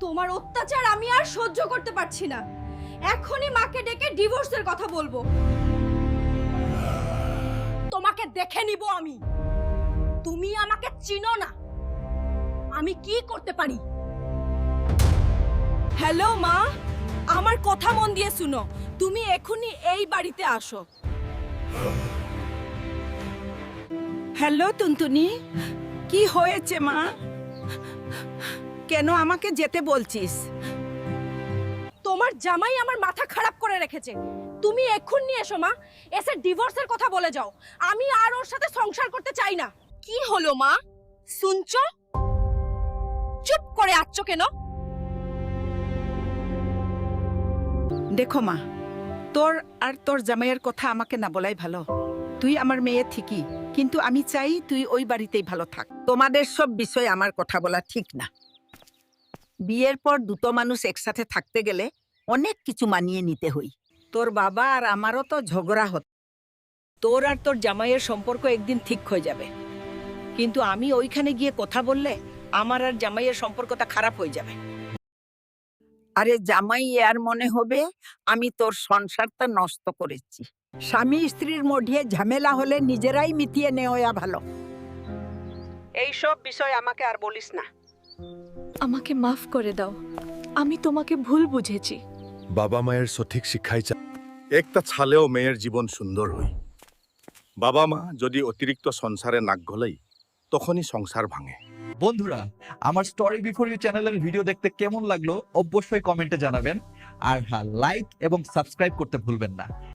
তোমার অত্যাচার আমি আর সহ্য করতে পারছি না। এখনই মাকে ডেকে ডিভোর্সের কথা বলবো। তোমাকে দেখে নিব আমি। তুমি আমাকে চিনো না, আমি কি করতে পারি। হ্যালো মা, আমার কথা মন দিয়ে শুনো। তুমি এখনই এই বাড়িতে আসো। হ্যালো টুনটুনি, কি হয়েছে মা? কেন আমাকে যেতে বলছিস? তোমার জামাই আমার মাথা খারাপ করে রেখেছে। তুমি এক্ষুনি এসো মা, এসে ডিভোর্সের কথা বলে যাও। আমি আর ওর সাথে সংসার করতে চাই না। কি হলো মা, শুনছো? চুপ করে আছো কেন? দেখো মা, তোর আর তোর জামাইয়ের কথা আমাকে না বলাই ভালো। তুই আমার মেয়ে ঠিকই, কিন্তু আমি চাই তুই ওই বাড়িতেই ভালো থাক। তোমাদের সব বিষয়ে আমার কথা বলা ঠিক না। বিয়ের পর দুটো মানুষ একসাথে থাকতে গেলে অনেক কিছু মানিয়ে নিতে হই। তোর বাবা আর আমারও তো ঝগড়া হতো। তোর আর তোর জামাইয়ের সম্পর্ক একদিন ঠিক হয়ে যাবে, কিন্তু আমি ওইখানে গিয়ে কথা বললে আমার আর জামাইয়ের সম্পর্কটা খারাপ হয়ে যাবে। আরে জামাই আর মনে হবে আমি তোর সংসারটা নষ্ট করেছি। স্বামী স্ত্রীর মধ্যে ঝামেলা হলে নিজেরাই মিটিয়ে নেওয়া ভালো। এইসব বিষয় আমাকে আর বলিস না। আমাকে মাফ করে দাও, আমি তোমাকে ভুল বুঝেছি। বাবা মায়ের সঠিক শিক্ষাই একটা ছালেও মেয়ের জীবন সুন্দর হয়। বাবা মা যদি অতিরিক্ত সংসারে নাক গলাই তখনই সংসার ভাঙে। বন্ধুরা, আমার স্টোরি বিফোর ইউ চ্যানেলের ভিডিও দেখতে কেমন লাগলো অবশ্যই কমেন্টে জানাবেন। আর হ্যাঁ, লাইক এবং সাবস্ক্রাইব করতে ভুলবেন না।